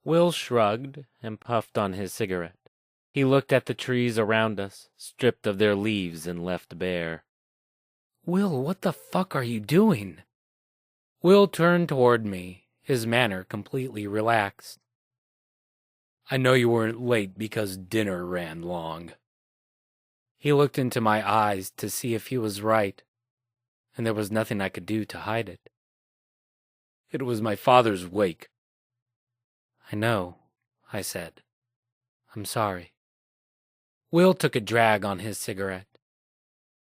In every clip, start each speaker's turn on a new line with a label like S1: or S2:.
S1: Will shrugged and puffed on his cigarette. He looked at the trees around us, stripped of their leaves and left bare.
S2: Will, what the fuck are you doing?
S1: Will turned toward me, his manner completely relaxed.
S2: I know you weren't late because dinner ran long.
S1: He looked into my eyes to see if he was right, and there was nothing I could do to hide it.
S2: It was my father's wake.
S1: I know, I said. I'm sorry.
S2: Will took a drag on his cigarette.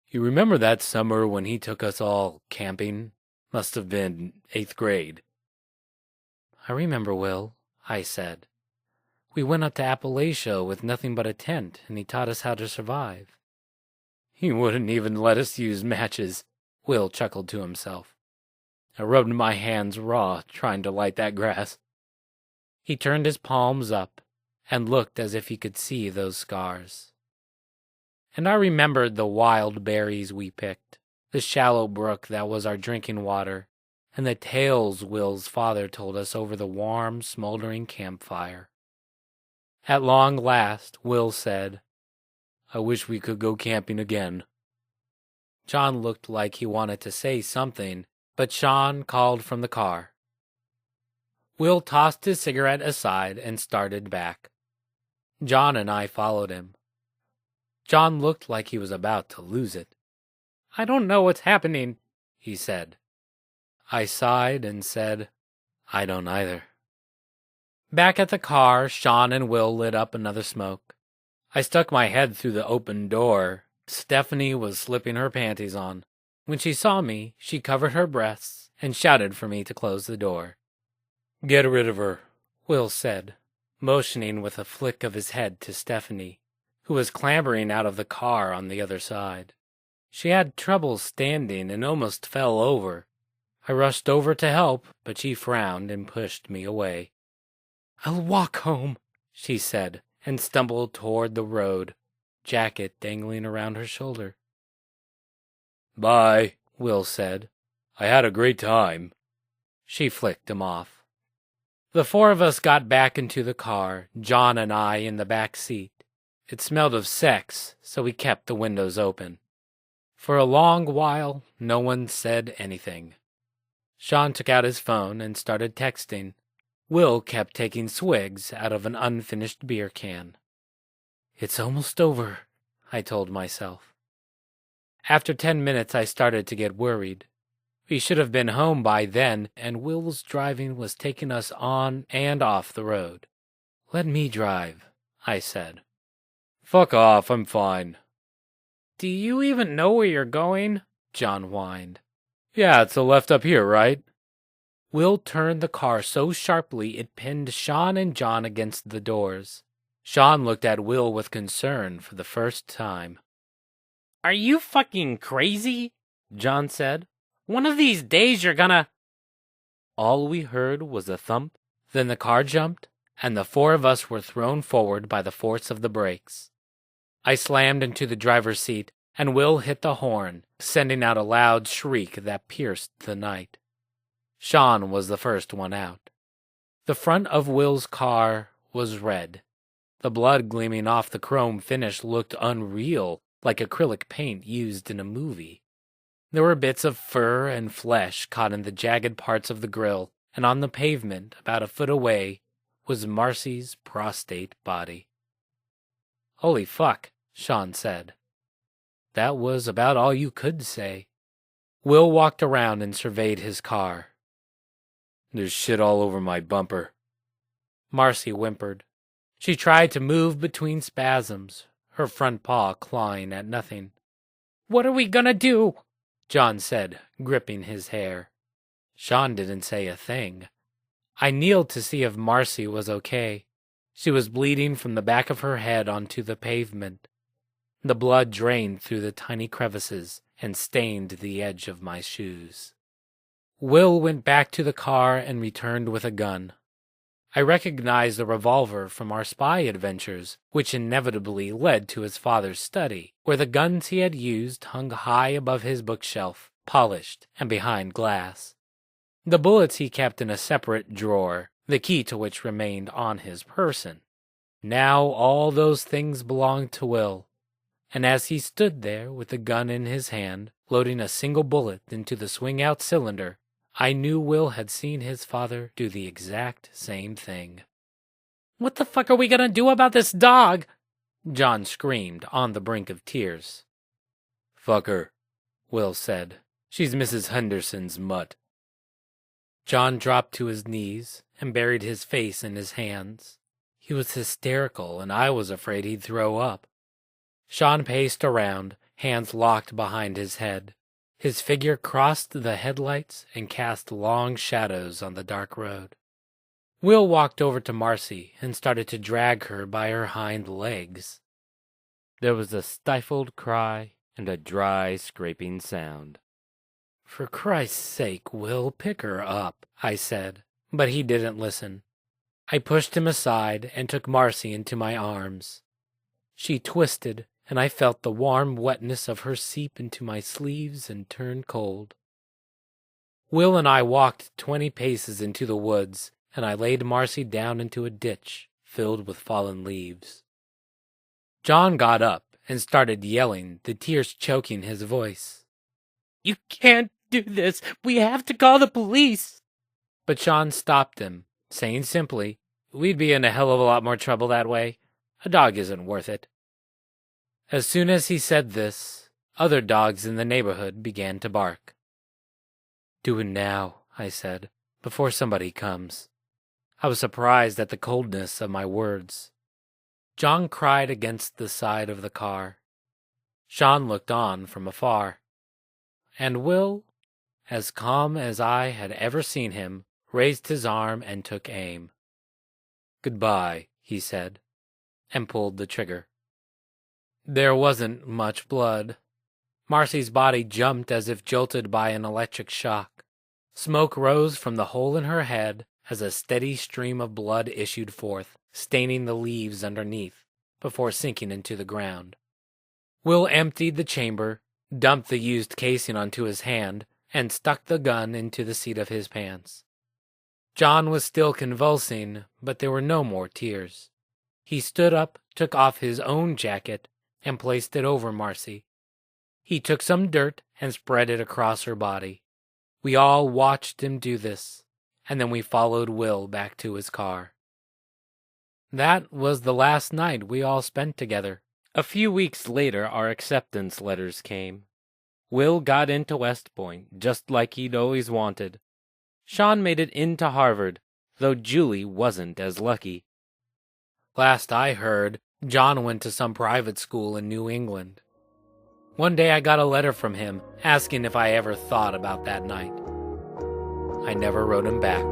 S2: You remember that summer when he took us all camping? Must have been 8th grade.
S1: I remember, Will, I said. We went up to Appalachia with nothing but a tent, and he taught us how to survive.
S2: He wouldn't even let us use matches, Will chuckled to himself. I rubbed my hands raw trying to light that grass.
S1: He turned his palms up and looked as if he could see those scars. And I remembered the wild berries we picked, the shallow brook that was our drinking water, and the tales Will's father told us over the warm, smoldering campfire. At long last, Will said,
S2: I wish we could go camping again.
S1: John looked like he wanted to say something, but Sean called from the car. Will tossed his cigarette aside and started back. John and I followed him. John looked like he was about to lose it. I don't know what's happening, he said. I sighed and said, I don't either. Back at the car, Sean and Will lit up another smoke. I stuck my head through the open door. Stephanie was slipping her panties on. When she saw me, she covered her breasts and shouted for me to close the door.
S2: Get rid of her,
S1: Will said, motioning with a flick of his head to Stephanie, who was clambering out of the car on the other side. She had trouble standing and almost fell over. I rushed over to help, but she frowned and pushed me away. I'll walk home, she said, and stumbled toward the road, jacket dangling around her shoulder.
S2: Bye,
S1: Will said.
S2: I had a great time.
S1: She flicked him off. The four of us got back into the car, John and I in the back seat. It smelled of sex, so we kept the windows open. For a long while, no one said anything. Sean took out his phone and started texting. Will kept taking swigs out of an unfinished beer can. It's almost over, I told myself. After 10 minutes, I started to get worried. We should have been home by then, and Will's driving was taking us on and off the road. Let me drive, I said.
S2: Fuck off, I'm fine.
S1: Do you even know where you're going? John whined.
S2: Yeah, it's a left up here, right?
S1: Will turned the car so sharply it pinned Sean and John against the doors. Sean looked at Will with concern for the first time. Are you fucking crazy? John said. One of these days you're gonna... All we heard was a thump, then the car jumped, and the four of us were thrown forward by the force of the brakes. I slammed into the driver's seat, and Will hit the horn, sending out a loud shriek that pierced the night. Sean was the first one out. The front of Will's car was red. The blood gleaming off the chrome finish looked unreal, like acrylic paint used in a movie. There were bits of fur and flesh caught in the jagged parts of the grill, and on the pavement, about a foot away, was Marcy's prostrate body. Holy fuck, Sean said. That was about all you could say. Will walked around and surveyed his car.
S2: There's shit all over my bumper.
S1: Marcy whimpered. She tried to move between spasms, her front paw clawing at nothing. What are we gonna do? John said, gripping his hair. Sean didn't say a thing. I kneeled to see if Marcy was okay. She was bleeding from the back of her head onto the pavement. The blood drained through the tiny crevices and stained the edge of my shoes. Will went back to the car and returned with a gun. I recognized the revolver from our spy adventures, which inevitably led to his father's study, where the guns he had used hung high above his bookshelf, polished and behind glass. The bullets he kept in a separate drawer, the key to which remained on his person. Now all those things belonged to Will, and as he stood there with the gun in his hand, loading a single bullet into the swing-out cylinder, I knew Will had seen his father do the exact same thing. "What the fuck are we gonna do about this dog?" John screamed, on the brink of tears.
S2: "Fuck her," Will said. "She's Mrs. Henderson's mutt."
S1: John dropped to his knees and buried his face in his hands. He was hysterical, and I was afraid he'd throw up. Sean paced around, hands locked behind his head. His figure crossed the headlights and cast long shadows on the dark road. Will walked over to Marcy and started to drag her by her hind legs.
S2: There was a stifled cry and a dry, scraping sound.
S1: "For Christ's sake, Will, pick her up," I said, but he didn't listen. I pushed him aside and took Marcy into my arms. She twisted, and I felt the warm wetness of her seep into my sleeves and turn cold. Will and I walked 20 paces into the woods, and I laid Marcy down into a ditch filled with fallen leaves. John got up and started yelling, the tears choking his voice. "You can't do this! We have to call the police!" But Sean stopped him, saying simply, "We'd be in a hell of a lot more trouble that way. A dog isn't worth it." As soon as he said this, other dogs in the neighborhood began to bark. "Do it now," I said, "before somebody comes." I was surprised at the coldness of my words. John cried against the side of the car. Sean looked on from afar. And Will, as calm as I had ever seen him, raised his arm and took aim. "Goodbye," he said, and pulled the trigger. There wasn't much blood. Marcy's body jumped as if jolted by an electric shock. Smoke rose from the hole in her head as a steady stream of blood issued forth, staining the leaves underneath, before sinking into the ground. Will emptied the chamber, dumped the used casing onto his hand, and stuck the gun into the seat of his pants. John was still convulsing, but there were no more tears. He stood up, took off his own jacket, and placed it over Marcy. He took some dirt and spread it across her body. We all watched him do this, and then we followed Will back to his car. That was the last night we all spent together. A few weeks later, our acceptance letters came. Will got into West Point, just like he'd always wanted. Sean made it into Harvard, though Julie wasn't as lucky. Last I heard, John went to some private school in New England. One day I got a letter from him asking if I ever thought about that night. I never wrote him back.